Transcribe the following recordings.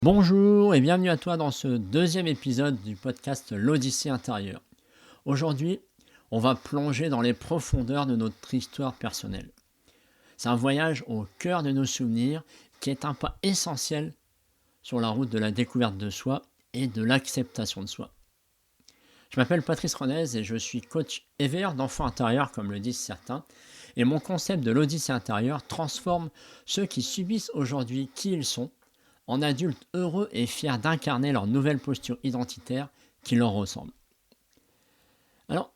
Bonjour et bienvenue à toi dans ce deuxième épisode du podcast L'Odyssée intérieure. Aujourd'hui, on va plonger dans les profondeurs de notre histoire personnelle. C'est un voyage au cœur de nos souvenirs qui est un pas essentiel sur la route de la découverte de soi et de l'acceptation de soi. Je m'appelle Patrice Renez et je suis coach éveilleur d'enfants intérieurs comme le disent certains. Et mon concept de l'Odyssée intérieure transforme ceux qui subissent aujourd'hui qui ils sont en adultes heureux et fiers d'incarner leur nouvelle posture identitaire qui leur ressemble. Alors,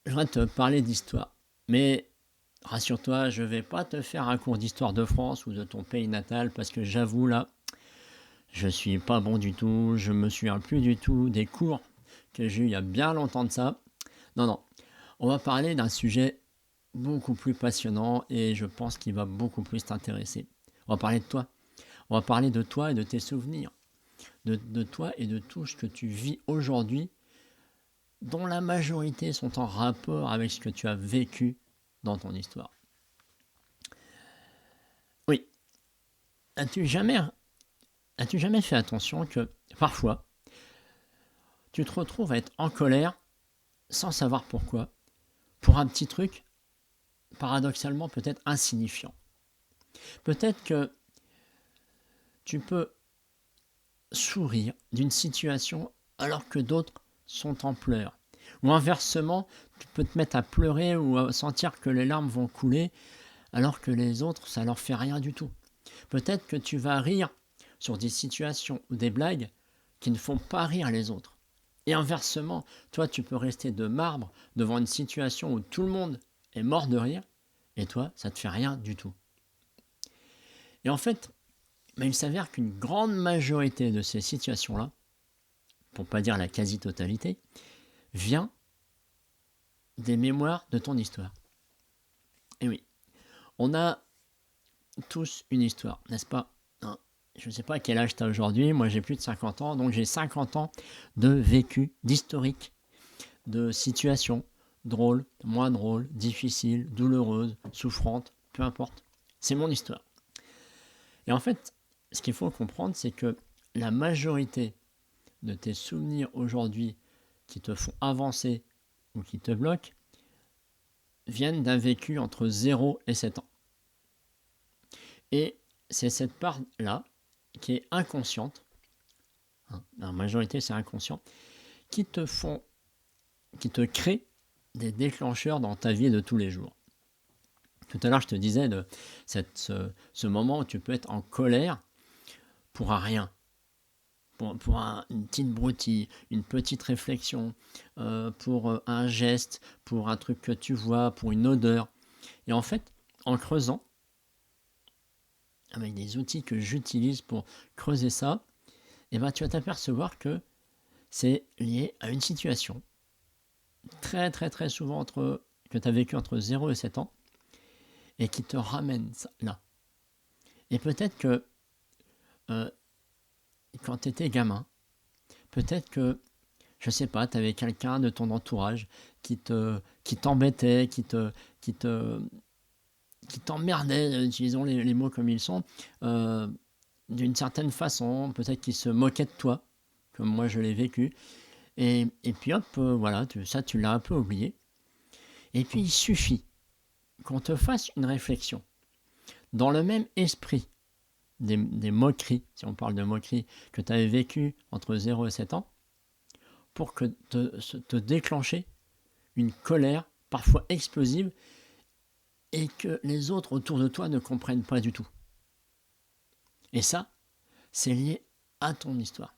je voudrais te parler d'histoire, mais rassure-toi, je ne vais pas te faire un cours d'histoire de France ou de ton pays natal parce que j'avoue là, je suis pas bon du tout, je me souviens plus du tout des cours que j'ai eu il y a bien longtemps de ça. Non, on va parler d'un sujet beaucoup plus passionnant et je pense qu'il va beaucoup plus t'intéresser. On va parler de toi. On va parler de toi et de tes souvenirs, de toi et de tout ce que tu vis aujourd'hui, dont la majorité sont en rapport avec ce que tu as vécu dans ton histoire. Oui, as-tu jamais fait attention que parfois, tu te retrouves à être en colère sans savoir pourquoi, pour un petit truc, paradoxalement peut-être insignifiant. Peut-être que tu peux sourire d'une situation alors que d'autres sont en pleurs. Ou inversement, tu peux te mettre à pleurer ou à sentir que les larmes vont couler alors que les autres, ça leur fait rien du tout. Peut-être que tu vas rire sur des situations ou des blagues qui ne font pas rire les autres. Et inversement, toi, tu peux rester de marbre devant une situation où tout le monde est mort de rire et toi, ça te fait rien du tout. Et en fait, il s'avère qu'une grande majorité de ces situations-là, pour ne pas dire la quasi-totalité, vient des mémoires de ton histoire. Et oui, on a tous une histoire, n'est-ce pas? Je ne sais pas quel âge tu as aujourd'hui, moi j'ai plus de 50 ans, donc j'ai 50 ans de vécu, d'historique, de situations drôles, moins drôles, difficiles, douloureuses, souffrantes, peu importe. C'est mon histoire. Et en fait, ce qu'il faut comprendre, c'est que la majorité de tes souvenirs aujourd'hui qui te font avancer ou qui te bloquent viennent d'un vécu entre 0 et 7 ans. Et c'est cette part-là qui est inconsciente, la majorité c'est inconscient, qui te crée des déclencheurs dans ta vie de tous les jours. Tout à l'heure, je te disais de ce moment où tu peux être en colère pour un rien, pour une petite broutille, une petite réflexion, pour un geste, pour un truc que tu vois, pour une odeur. Et en fait, en creusant, avec des outils que j'utilise pour creuser ça, tu vas t'apercevoir que c'est lié à une situation très très très souvent que tu as vécu entre 0 et 7 ans et qui te ramène ça, là. Et peut-être que quand tu étais gamin, peut-être que, je sais pas, tu avais quelqu'un de ton entourage qui t'embêtait, qui t'emmerdait, utilisons les mots comme ils sont, d'une certaine façon, peut-être qu'il se moquait de toi, comme moi je l'ai vécu, et puis hop, voilà, tu l'as un peu oublié. Et puis il suffit qu'on te fasse une réflexion dans le même esprit des moqueries, si on parle de moqueries, que tu avais vécu entre 0 et 7 ans, pour que te déclencher une colère, parfois explosive, et que les autres autour de toi ne comprennent pas du tout. Et ça, c'est lié à ton histoire,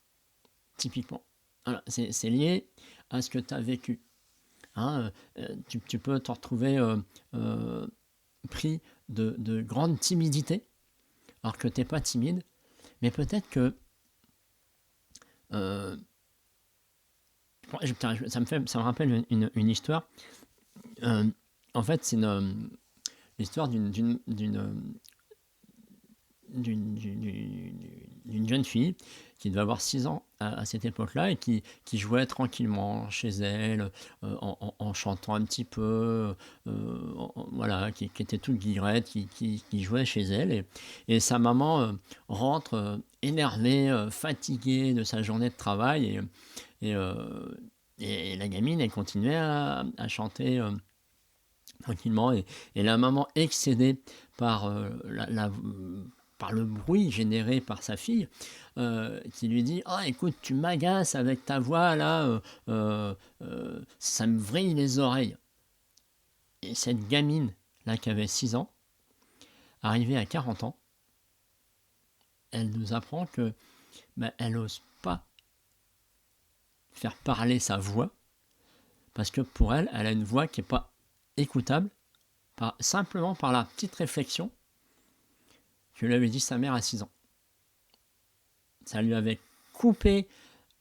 typiquement. Voilà, c'est lié à ce que tu as vécu. Tu peux te retrouver pris de grande timidité, alors que tu n'es pas timide, mais peut-être que ça me rappelle une histoire. En fait, c'est l'histoire d'une jeune fille qui devait avoir 6 ans à cette époque-là et qui jouait tranquillement chez elle, en chantant un petit peu, voilà, qui était toute guillerette, qui jouait chez elle. Et sa maman rentre énervé, fatigué de sa journée de travail et, euh, et la gamine, elle continuait à chanter tranquillement et la maman excédée par, par le bruit généré par sa fille, qui lui dit: «Ah écoute, tu m'agaces avec ta voix là, ça me vrille les oreilles». Et cette gamine là qui avait 6 ans, arrivée à 40 ans, elle nous apprend que elle n'ose pas faire parler sa voix parce que pour elle, elle a une voix qui n'est pas écoutable simplement par la petite réflexion que lui avait dit sa mère à 6 ans. Ça lui avait coupé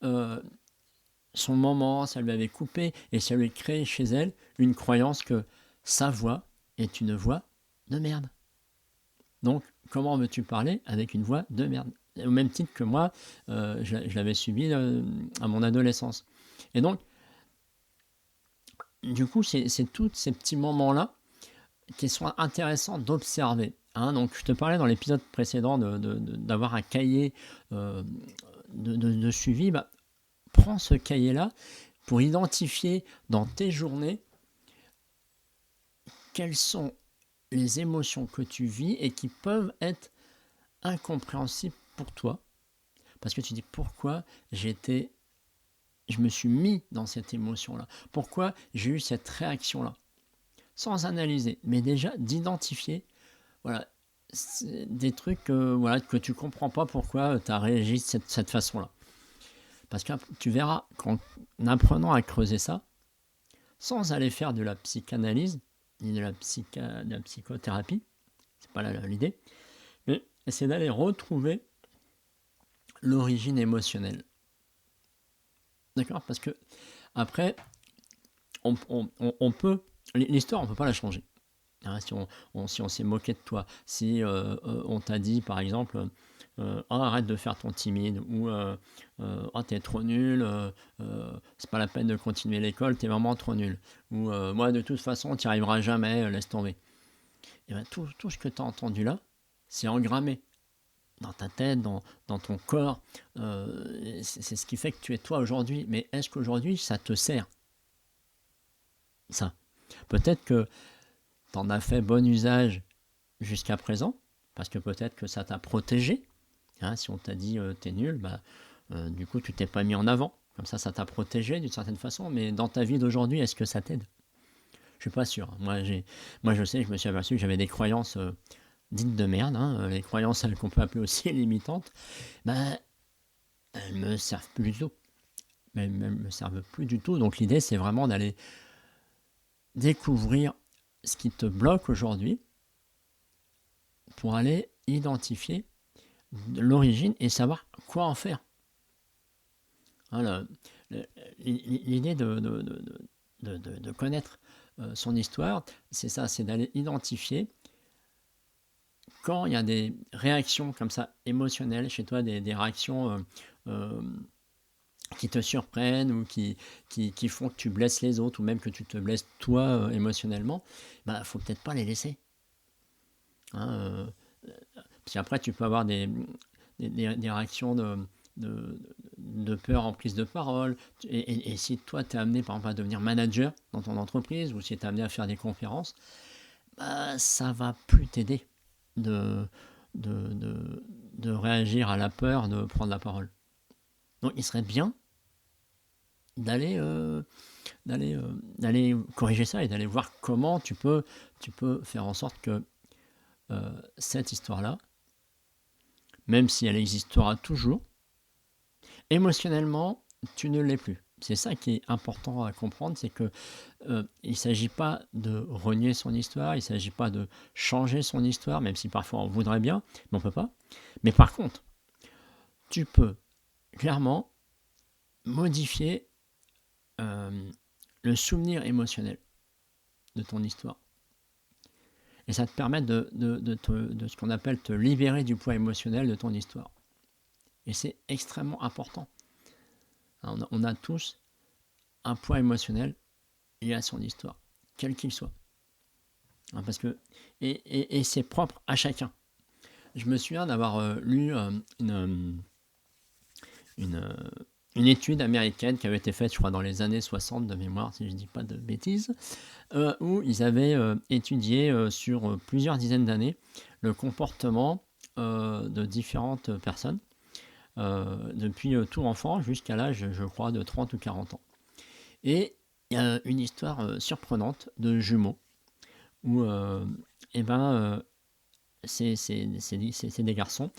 son moment, ça lui avait coupé et ça lui a créé chez elle une croyance que sa voix est une voix de merde. Donc, comment veux-tu parler avec une voix de merde? Au même titre que moi, je l'avais subi à mon adolescence. Et donc, du coup, c'est tous ces petits moments-là qui sont intéressants d'observer. Donc, je te parlais dans l'épisode précédent d'avoir un cahier de suivi. Prends ce cahier-là pour identifier dans tes journées quelles sont les émotions que tu vis et qui peuvent être incompréhensibles pour toi. Parce que tu dis pourquoi je me suis mis dans cette émotion-là. Pourquoi j'ai eu cette réaction-là. Sans analyser, mais déjà d'identifier des trucs que tu comprends pas pourquoi tu as réagi de cette façon-là. Parce que tu verras qu'en apprenant à creuser ça, sans aller faire de la psychanalyse, ni de la psychothérapie, c'est pas là l'idée, mais c'est d'aller retrouver l'origine émotionnelle. D'accord? Parce que après, on peut, l'histoire, on peut pas la changer. Si on s'est moqué de toi, si on t'a dit par exemple arrête de faire ton timide, ou t'es trop nul, c'est pas la peine de continuer l'école, t'es vraiment trop nul, ou moi de toute façon t'y arriveras jamais, laisse tomber. Et tout ce que tu as entendu là, c'est engrammé dans ta tête, dans ton corps, c'est ce qui fait que tu es toi aujourd'hui. Mais est-ce qu'aujourd'hui ça te sert, ça? Peut-être que t'en as fait bon usage jusqu'à présent, parce que peut-être que ça t'a protégé. Si on t'a dit t'es nul, du coup tu t'es pas mis en avant. Comme ça t'a protégé d'une certaine façon, mais dans ta vie d'aujourd'hui, est-ce que ça t'aide? Je suis pas sûr. Moi je sais, je me suis aperçu que j'avais des croyances dites de merde, les croyances qu'on peut appeler aussi limitantes, elles me servent plus du tout. Elles me servent plus du tout. Donc l'idée, c'est vraiment d'aller découvrir ce qui te bloque aujourd'hui pour aller identifier l'origine et savoir quoi en faire. L'idée de connaître son histoire, c'est ça, c'est d'aller identifier quand il y a des réactions comme ça émotionnelles chez toi, des réactions qui te surprennent ou qui font que tu blesses les autres ou même que tu te blesses toi émotionnellement, faut peut-être pas les laisser. Puis après tu peux avoir des réactions de peur en prise de parole, et si toi tu es amené par exemple à devenir manager dans ton entreprise, ou si tu es amené à faire des conférences, ça va plus t'aider de réagir à la peur de prendre la parole. Donc il serait bien d'aller corriger ça et d'aller voir comment tu peux faire en sorte que cette histoire-là, même si elle existera toujours, émotionnellement, tu ne l'es plus. C'est ça qui est important à comprendre, c'est que il ne s'agit pas de renier son histoire, il ne s'agit pas de changer son histoire, même si parfois on voudrait bien, mais on ne peut pas. Mais par contre, tu peux clairement modifier le souvenir émotionnel de ton histoire. Et ça te permet de ce qu'on appelle te libérer du poids émotionnel de ton histoire. Et c'est extrêmement important. On a tous un poids émotionnel lié à son histoire, quel qu'il soit. Parce que, et c'est propre à chacun. je me souviens d'avoir lu une, une étude américaine qui avait été faite, je crois, dans les années 60 de mémoire, si je ne dis pas de bêtises, où ils avaient étudié sur plusieurs dizaines d'années le comportement de différentes personnes, depuis tout enfant jusqu'à l'âge, je crois, de 30 ou 40 ans. Et il y a une histoire surprenante de jumeaux où c'est des garçons.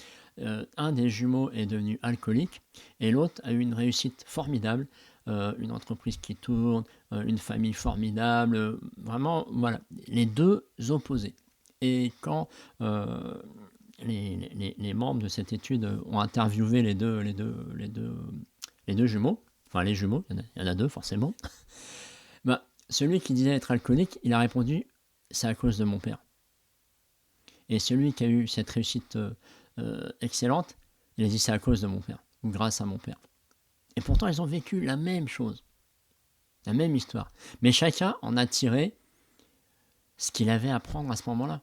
Un des jumeaux est devenu alcoolique et l'autre a eu une réussite formidable, une entreprise qui tourne, une famille formidable, vraiment, voilà, les deux opposés. Et quand les membres de cette étude ont interviewé les deux jumeaux, enfin les jumeaux, il y en a deux forcément, bah, celui qui disait être alcoolique, il a répondu « c'est à cause de mon père ». Et celui qui a eu cette réussite excellente, il a dit « c'est à cause de mon père » ou « grâce à mon père ». Et pourtant, ils ont vécu la même chose, la même histoire. Mais chacun en a tiré ce qu'il avait à apprendre à ce moment-là.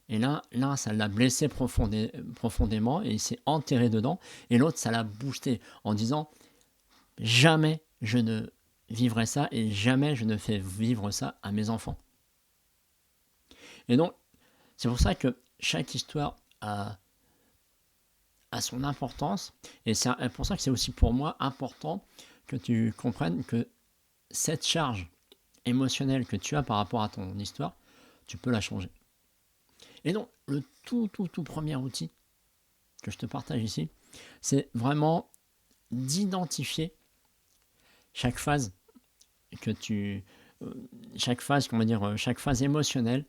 Et l'un, ça l'a blessé profondément et il s'est enterré dedans. Et l'autre, ça l'a boosté en disant « jamais je ne vivrai ça et jamais je ne fais vivre ça à mes enfants ». Et donc, c'est pour ça que chaque histoire a son importance. Et c'est pour ça que c'est aussi pour moi important que tu comprennes que cette charge émotionnelle que tu as par rapport à ton histoire, tu peux la changer. Et donc, le tout premier outil que je te partage ici, c'est vraiment d'identifier chaque phase que tu... chaque phase, chaque phase émotionnelle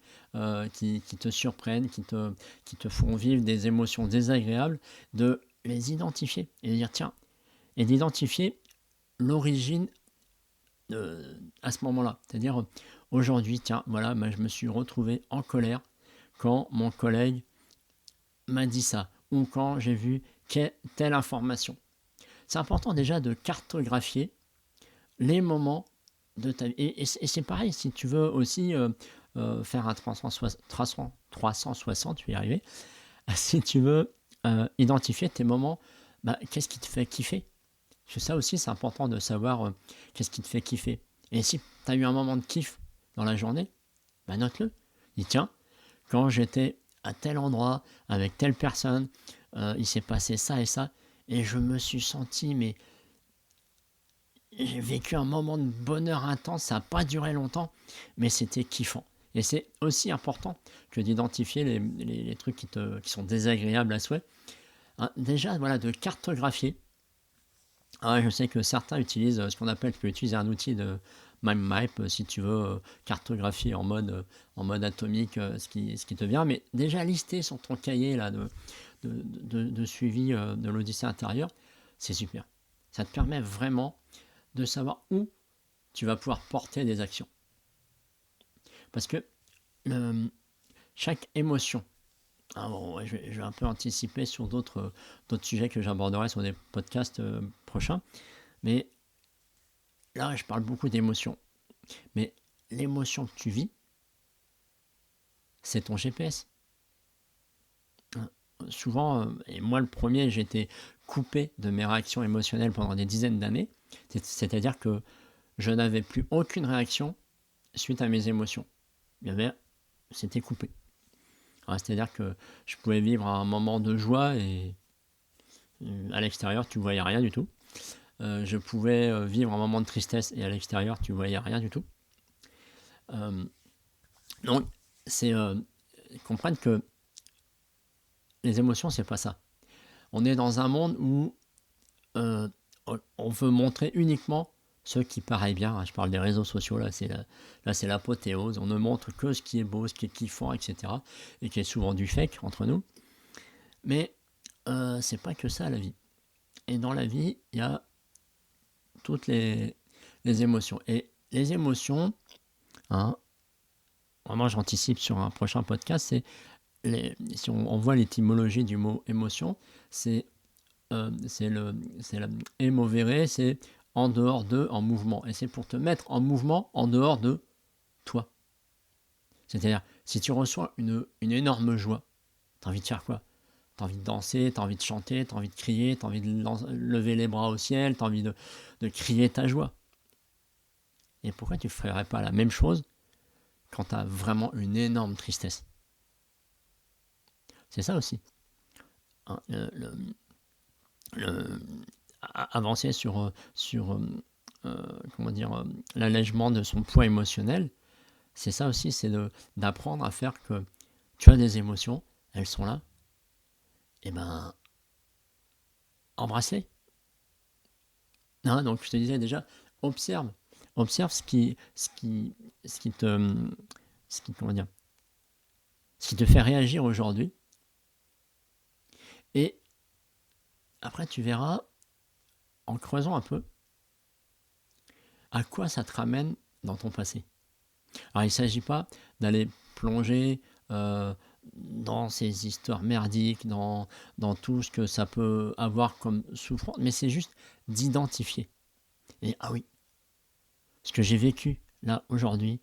qui te surprennent, qui te font vivre des émotions désagréables, de les identifier et de dire tiens, et d'identifier l'origine à ce moment-là. C'est-à-dire aujourd'hui, tiens, voilà, je me suis retrouvé en colère quand mon collègue m'a dit ça ou quand j'ai vu telle information. C'est important déjà de cartographier les moments de ta vie. Et c'est pareil, si tu veux aussi faire un 360, je vais y arriver, si tu veux identifier tes moments, qu'est-ce qui te fait kiffer? Parce que ça aussi, c'est important de savoir qu'est-ce qui te fait kiffer. Et si tu as eu un moment de kiff dans la journée, note-le. Dis tiens, quand j'étais à tel endroit, avec telle personne, il s'est passé ça et ça, et je me suis senti, mais j'ai vécu un moment de bonheur intense, ça n'a pas duré longtemps, mais c'était kiffant. Et c'est aussi important que d'identifier les trucs qui sont désagréables à souhait. Déjà, voilà, de cartographier. Je sais que certains utilisent ce qu'on appelle, tu peux utiliser un outil de mind map si tu veux cartographier en mode atomique ce qui te vient, mais déjà lister sur ton cahier là, de suivi de l'Odyssée intérieure, c'est super. Ça te permet vraiment de savoir où tu vas pouvoir porter des actions. Parce que chaque émotion, je vais un peu anticiper sur d'autres sujets que j'aborderai sur des podcasts prochains, mais là je parle beaucoup d'émotions. Mais l'émotion que tu vis, c'est ton GPS. Souvent, et moi le premier, j'ai été coupé de mes réactions émotionnelles pendant des dizaines d'années. C'est-à-dire que je n'avais plus aucune réaction suite à mes émotions. C'était coupé. C'est-à-dire que je pouvais vivre un moment de joie et à l'extérieur, tu ne voyais rien du tout. Je pouvais vivre un moment de tristesse et à l'extérieur, tu ne voyais rien du tout. Donc, c'est comprendre que les émotions, c'est pas ça. On est dans un monde où on veut montrer uniquement ce qui paraît bien. Je parle des réseaux sociaux, là c'est l'apothéose. On ne montre que ce qui est beau, ce qui est kiffant, etc. Et qui est souvent du fake entre nous. Mais c'est pas que ça la vie. Et dans la vie, il y a toutes les émotions. Et les émotions, vraiment j'anticipe sur un prochain podcast, c'est si on voit l'étymologie du mot émotion, c'est émovere, c'est en dehors de, en mouvement. Et c'est pour te mettre en mouvement en dehors de toi. C'est-à-dire, si tu reçois une énorme joie, tu as envie de faire quoi? Tu as envie de danser, tu as envie de chanter, tu as envie de crier, tu as envie de lever les bras au ciel, tu as envie de crier ta joie. Et pourquoi tu ne ferais pas la même chose quand tu as vraiment une énorme tristesse? C'est ça aussi. Hein, avancer sur comment dire, l'allègement de son poids émotionnel, c'est ça aussi, c'est d'apprendre à faire que tu as des émotions, elles sont là, et ben embrasse-les. Hein, donc je te disais déjà, observe ce qui comment dire, ce qui te fait réagir aujourd'hui, et après tu verras en creusant un peu à quoi ça te ramène dans ton passé. Alors il ne s'agit pas d'aller plonger dans ces histoires merdiques, dans tout ce que ça peut avoir comme souffrance, mais c'est juste d'identifier. Et ah oui, ce que j'ai vécu là aujourd'hui,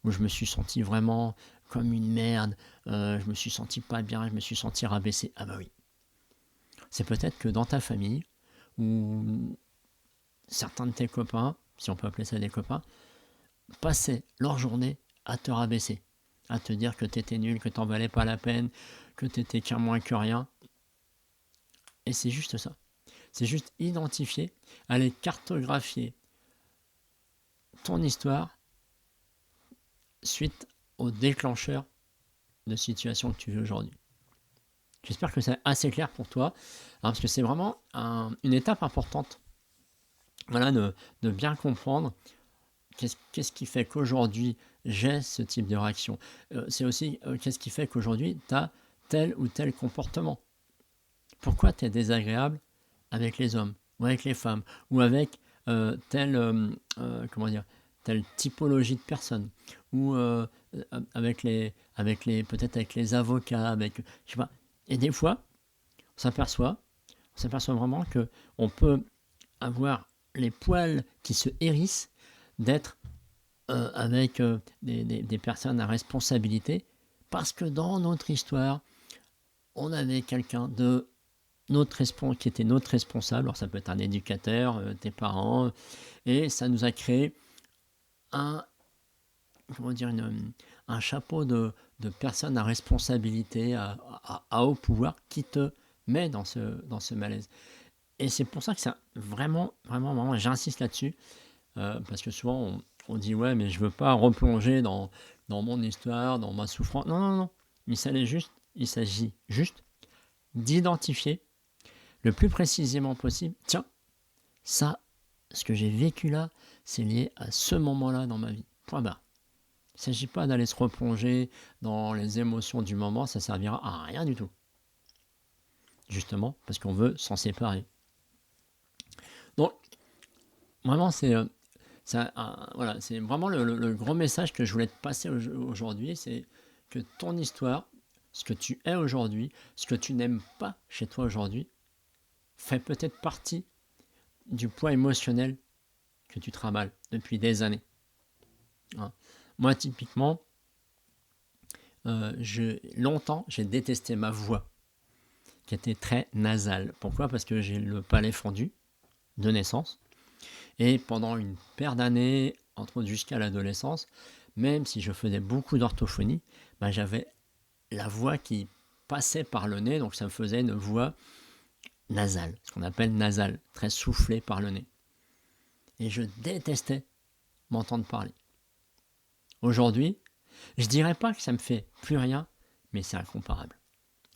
où je me suis senti vraiment comme une merde, je me suis senti pas bien, je me suis senti rabaissé. Ah bah oui. C'est peut-être que dans ta famille, ou certains de tes copains, si on peut appeler ça des copains, passaient leur journée à te rabaisser, à te dire que t'étais nul, que t'en valais pas la peine, que t'étais qu'un moins que rien. Et c'est juste ça. C'est juste identifier, aller cartographier ton histoire suite au déclencheur de situation que tu vis aujourd'hui. J'espère que c'est assez clair pour toi, parce que c'est vraiment une étape importante, voilà, de bien comprendre qu'est-ce qui fait qu'aujourd'hui j'ai ce type de réaction. C'est aussi qu'est-ce qui fait qu'aujourd'hui tu as tel ou tel comportement. Pourquoi tu es désagréable avec les hommes, ou avec les femmes, ou avec telle typologie de personnes, ou avec les peut-être avec les avocats, avec je sais pas. Et des fois, on s'aperçoit vraiment que on peut avoir les poils qui se hérissent d'être avec des personnes à responsabilité, parce que dans notre histoire, on avait quelqu'un qui était notre responsable. Alors ça peut être un éducateur, tes parents, et ça nous a créé un chapeau de personnes à responsabilité, à haut pouvoir, qui te met dans ce malaise. Et c'est pour ça que ça, vraiment, j'insiste là-dessus, parce que souvent on dit ouais, mais je veux pas replonger dans mon histoire, dans ma souffrance. Non. Il s'agit juste d'identifier le plus précisément possible. Tiens, ça, ce que j'ai vécu là, c'est lié à ce moment-là dans ma vie. Point barre. Il ne s'agit pas d'aller se replonger dans les émotions du moment, ça servira à rien du tout. Justement, parce qu'on veut s'en séparer. Donc, vraiment, c'est vraiment le gros message que je voulais te passer aujourd'hui, c'est que ton histoire, ce que tu es aujourd'hui, ce que tu n'aimes pas chez toi aujourd'hui, fait peut-être partie du poids émotionnel que tu travailles depuis des années. Hein. Moi, typiquement, longtemps, j'ai détesté ma voix, qui était très nasale. Pourquoi ? Parce que j'ai le palais fendu de naissance. Et pendant une paire d'années, entre autres jusqu'à l'adolescence, même si je faisais beaucoup d'orthophonie, j'avais la voix qui passait par le nez, donc ça me faisait une voix nasale, ce qu'on appelle nasale, très soufflée par le nez. Et je détestais m'entendre parler. Aujourd'hui, je dirais pas que ça me fait plus rien, mais c'est incomparable.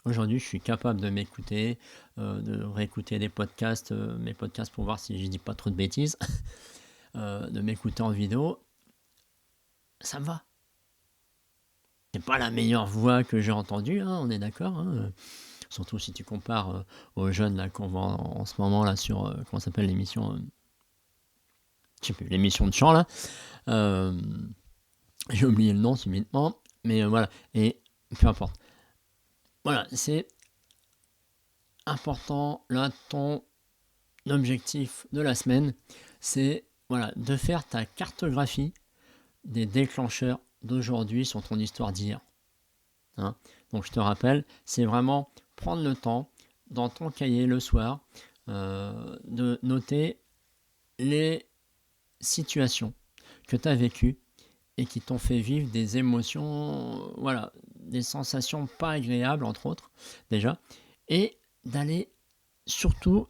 Aujourd'hui, je suis capable de m'écouter, de réécouter des podcasts, mes podcasts pour voir si je dis pas trop de bêtises, de m'écouter en vidéo. Ça me va. C'est pas la meilleure voix que j'ai entendue, hein, on est d'accord. Hein, surtout si tu compares aux jeunes là, qu'on voit en ce moment là sur comment s'appelle l'émission, je sais plus, l'émission de chant là. J'ai oublié le nom subitement, mais voilà. Et peu importe. Voilà, c'est important, là, ton objectif de la semaine, c'est de faire ta cartographie des déclencheurs d'aujourd'hui sur ton histoire d'hier. Hein. Donc je te rappelle, c'est vraiment prendre le temps, dans ton cahier le soir, de noter les situations que tu as vécues et qui t'ont fait vivre des émotions, voilà, des sensations pas agréables, entre autres, déjà, et d'aller surtout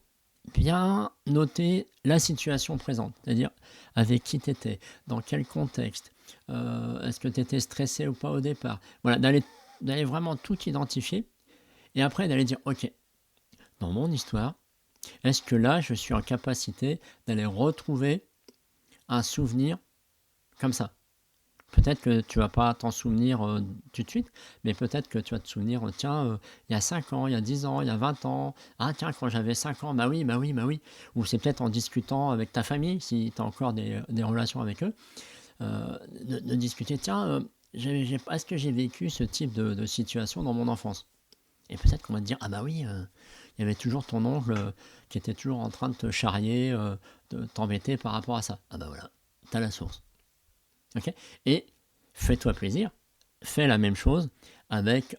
bien noter la situation présente, c'est-à-dire avec qui tu étais, dans quel contexte, est-ce que tu étais stressé ou pas au départ. Voilà, d'aller vraiment tout identifier et après d'aller dire, ok, dans mon histoire, est-ce que là, je suis en capacité d'aller retrouver un souvenir comme ça. Peut-être que tu vas pas t'en souvenir tout de suite, mais peut-être que tu vas te souvenir, tiens, il y a 5 ans, il y a 10 ans, il y a 20 ans, ah tiens, quand j'avais 5 ans, bah oui, bah oui, bah oui. Ou c'est peut-être en discutant avec ta famille, si tu as encore des relations avec eux, de discuter, tiens, est-ce que j'ai vécu ce type de situation dans mon enfance. Et peut-être qu'on va te dire, ah bah oui, il y avait toujours ton oncle qui était toujours en train de te charrier, de t'embêter par rapport à ça. Ah bah voilà, tu as la source. Okay, et fais-toi plaisir, fais la même chose avec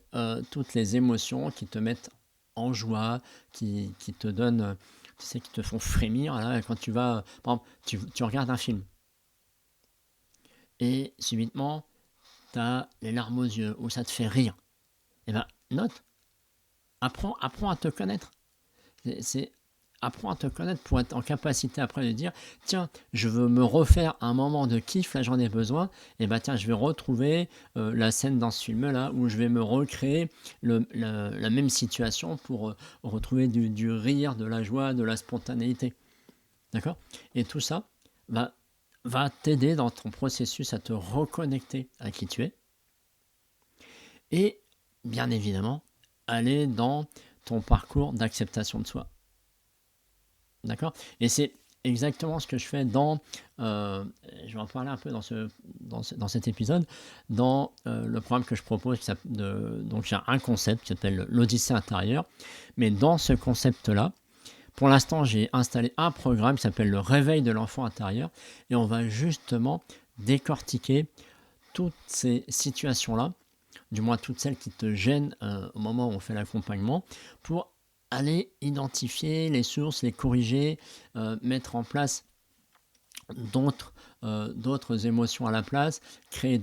toutes les émotions qui te mettent en joie, qui te donnent, tu sais, qui te font frémir. Là, quand tu vas, par exemple, tu regardes un film et subitement, tu as les larmes aux yeux ou ça te fait rire. Eh bien, note, apprends à te connaître. Apprends à te connaître pour être en capacité après de dire, tiens, je veux me refaire un moment de kiff, là j'en ai besoin, et bah tiens, je vais retrouver la scène dans ce film-là, où je vais me recréer la même situation pour retrouver du rire, de la joie, de la spontanéité. D'accord ? Et tout ça va t'aider dans ton processus à te reconnecter à qui tu es. Et bien évidemment, aller dans ton parcours d'acceptation de soi. D'accord ? Et c'est exactement ce que je fais je vais en parler un peu dans cet épisode, dans le programme que je propose. Donc j'ai un concept qui s'appelle l'Odyssée intérieure. Mais dans ce concept-là, pour l'instant, j'ai installé un programme qui s'appelle le Réveil de l'enfant intérieur. Et on va justement décortiquer toutes ces situations-là, du moins toutes celles qui te gênent au moment où on fait l'accompagnement, pour aller identifier les sources, les corriger, mettre en place d'autres émotions à la place, créer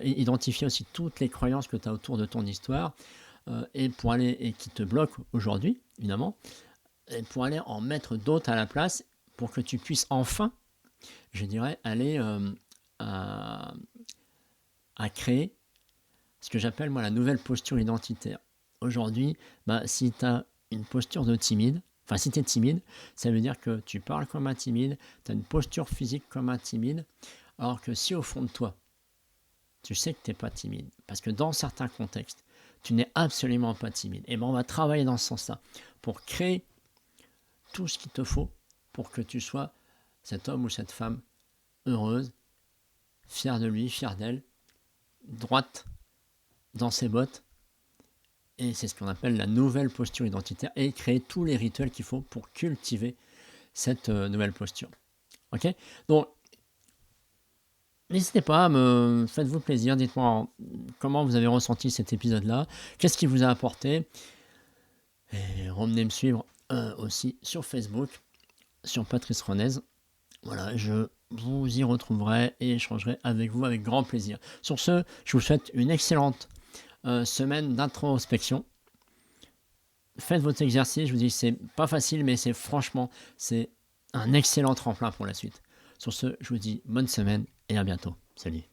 identifier aussi toutes les croyances que tu as autour de ton histoire, et qui te bloquent aujourd'hui, évidemment, et pour aller en mettre d'autres à la place, pour que tu puisses enfin, je dirais, aller à créer ce que j'appelle moi la nouvelle posture identitaire. Aujourd'hui, si tu as une posture de timide, enfin si tu es timide, ça veut dire que tu parles comme un timide, tu as une posture physique comme un timide, alors que si au fond de toi, tu sais que tu n'es pas timide, parce que dans certains contextes, tu n'es absolument pas timide, et on va travailler dans ce sens-là, pour créer tout ce qu'il te faut pour que tu sois cet homme ou cette femme heureuse, fière de lui, fière d'elle, droite dans ses bottes. Et c'est ce qu'on appelle la nouvelle posture identitaire, et créer tous les rituels qu'il faut pour cultiver cette nouvelle posture. Ok ? Donc, n'hésitez pas, faites-vous plaisir, dites-moi comment vous avez ressenti cet épisode-là, qu'est-ce qui vous a apporté, et revenez me suivre aussi sur Facebook, sur Patrice Renez. Voilà, je vous y retrouverai et échangerai avec vous avec grand plaisir. Sur ce, je vous souhaite une excellente semaine d'introspection. Faites votre exercice, je vous dis, c'est pas facile, mais c'est un excellent tremplin pour la suite. Sur ce, je vous dis bonne semaine et à bientôt. Salut.